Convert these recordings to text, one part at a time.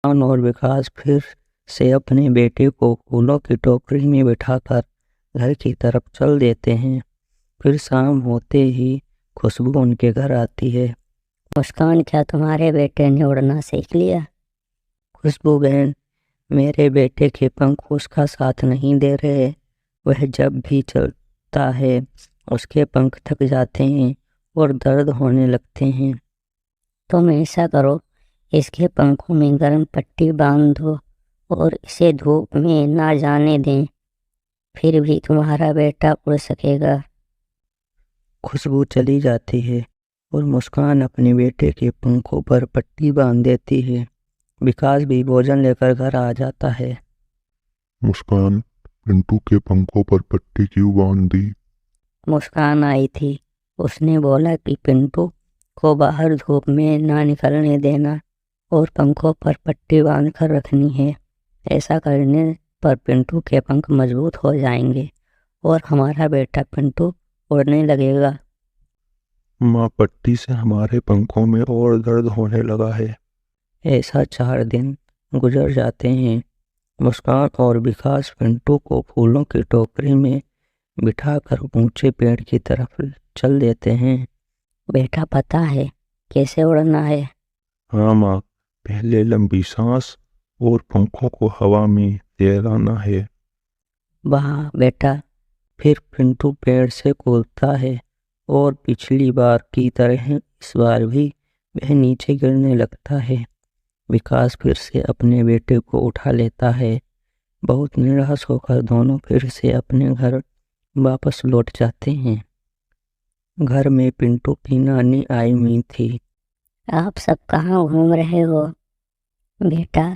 और विकास फिर से अपने बेटे को फूलों की टोकरी में बिठाकर घर की तरफ चल देते हैं। फिर शाम होते ही खुशबू उनके घर आती है। मुस्कान, क्या तुम्हारे बेटे ने उड़ना सीख लिया? खुशबू बहन, मेरे बेटे के पंख उसका साथ नहीं दे रहे। वह जब भी चलता है उसके पंख थक जाते हैं और दर्द होने लगते हैं। तुम ऐसा करो, इसके पंखों में गर्म पट्टी बांध दो और इसे धूप में ना जाने दें, फिर भी तुम्हारा बेटा उड़ सकेगा। खुशबू चली जाती है और मुस्कान अपने बेटे के पंखों पर पट्टी बांध देती है। विकास भी भोजन लेकर घर आ जाता है। मुस्कान, पिंटू के पंखों पर पट्टी क्यों बांध दी? मुस्कान आई थी। उसने बोला कि पिंटू को बाहर धूप में ना निकलने देना और पंखों पर पट्टी बांध कर रखनी है। ऐसा करने पर पिंटू के पंख मजबूत हो जाएंगे और हमारा बेटा पिंटू उड़ने लगेगा। माँ, पट्टी से हमारे पंखों में और दर्द होने लगा है। ऐसा 4 दिन गुजर जाते हैं। मुस्कान और विकास पिंटू को फूलों की टोकरी में बिठाकर ऊंचे पेड़ की तरफ चल देते हैं। बेटा, पता है कैसे उड़ना है? हाँ माँ, पहले लंबी सांस और पंखों को हवा में तैराना है। वाह बेटा। फिर पिंटू पेड़ से कूदता है और पिछली बार की तरह इस बार भी वह नीचे गिरने लगता है। विकास फिर से अपने बेटे को उठा लेता है। बहुत निराश होकर दोनों फिर से अपने घर वापस लौट जाते हैं। घर में पिंटू की नानी आई हुई थी। आप सब कहाँ घूम रहे हो बेटा?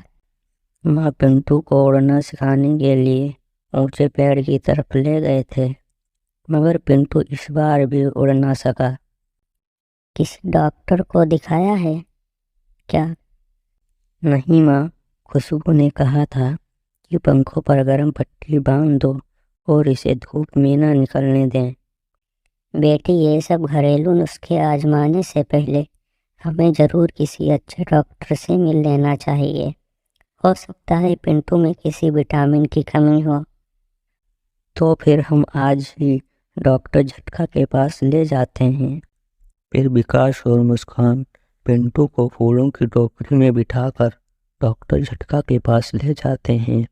माँ पिंटू को उड़ना सिखाने के लिए ऊंचे पेड़ की तरफ ले गए थे, मगर पिंटू इस बार भी उड़ ना सका। किसी डॉक्टर को दिखाया है क्या? नहीं माँ, खुशबू ने कहा था कि पंखों पर गर्म पट्टी बांध दो और इसे धूप में ना निकलने दें। बेटी, ये सब घरेलू नुस्खे आजमाने से पहले हमें जरूर किसी अच्छे डॉक्टर से मिल लेना चाहिए। हो सकता है पिंटू में किसी विटामिन की कमी हो। तो फिर हम आज ही डॉक्टर झटका के पास ले जाते हैं। फिर विकास और मुस्कान पिंटू को फूलों की टोकरी में बिठाकर डॉक्टर झटका के पास ले जाते हैं।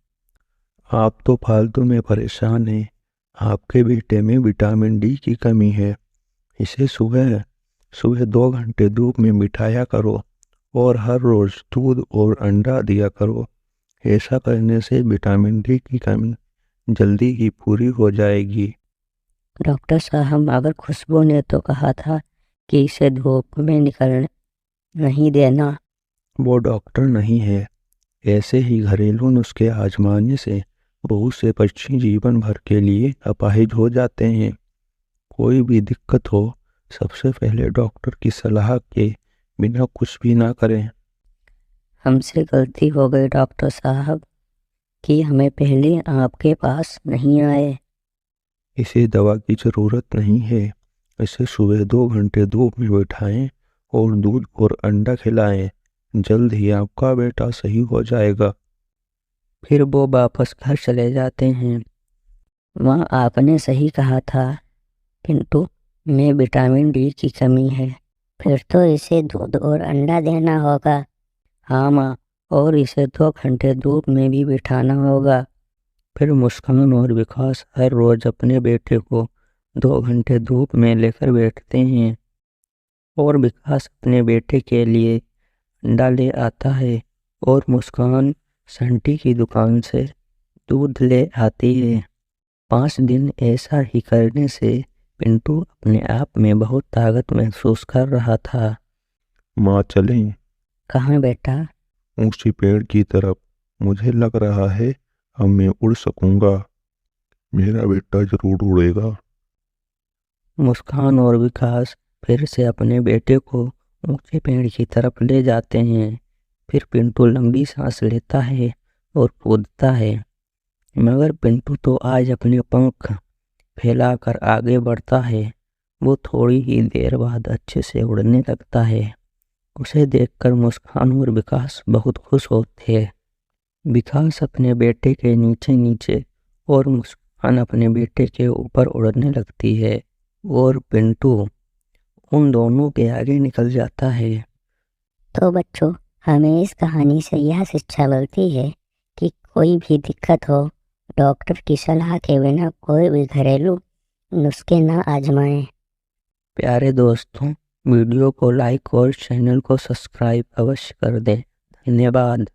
आप तो फालतू में परेशान हैं। आपके बेटे में विटामिन डी की कमी है। इसे सुबह सुबह 2 घंटे धूप में बिठाया करो और हर रोज दूध और अंडा दिया करो। ऐसा करने से विटामिन डी की कमी जल्दी ही पूरी हो जाएगी। डॉक्टर साहब, मगर खुशबू ने तो कहा था कि इसे धूप में निकलने नहीं देना। वो डॉक्टर नहीं है। ऐसे ही घरेलू नुस्खे आजमाने से बहुत से पक्षी जीवन भर के लिए अपाहिज हो जाते हैं। कोई भी दिक्कत हो, सबसे पहले डॉक्टर की सलाह के बिना कुछ भी ना करें। हमसे गलती हो गई डॉक्टर साहब कि हमें पहले आपके पास नहीं आए। इसे दवा की ज़रूरत नहीं है। इसे सुबह 2 घंटे धूप में बैठाएं और दूध और अंडा खिलाएं। जल्द ही आपका बेटा सही हो जाएगा। फिर वो वापस घर चले जाते हैं। वहाँ आपने सही कहा था, पिंटू में विटामिन डी की कमी है। फिर तो इसे दूध और अंडा देना होगा। हाँ माँ, और इसे 2 घंटे धूप में भी बिठाना होगा। फिर मुस्कान और विकास हर रोज अपने बेटे को 2 घंटे धूप में लेकर बैठते हैं और विकास अपने बेटे के लिए अंडा ले आता है और मुस्कान संटी की दुकान से दूध ले आती है। 5 दिन ऐसा ही करने से पिंटू अपने आप में बहुत ताकत महसूस कर रहा था। माँ, चलें? कहाँ बेटा? ऊंची पेड़ की तरफ। मुझे लग रहा है अब मैं उड़ सकूंगा। मेरा बेटा जरूर उड़ेगा। मुस्कान और विकास फिर से अपने बेटे को ऊंचे पेड़ की तरफ ले जाते हैं। फिर पिंटू लंबी सांस लेता है और कूदता है, मगर पिंटू तो आज अपने पंख फैलाकर आगे बढ़ता है। वो थोड़ी ही देर बाद अच्छे से उड़ने लगता है उसे देखकर मुस्कान और विकास बहुत खुश होते हैं। विकास अपने बेटे के नीचे नीचे और मुस्कान अपने बेटे के ऊपर उड़ने लगती है और पिंटू उन दोनों के आगे निकल जाता है। तो बच्चों, हमें इस कहानी से यह शिक्षा मिलती है कि कोई भी दिक्कत हो, डॉक्टर की सलाह के बिना कोई भी घरेलू नुस्खे ना आजमाएं। प्यारे दोस्तों, वीडियो को लाइक और चैनल को सब्सक्राइब अवश्य कर दें। धन्यवाद।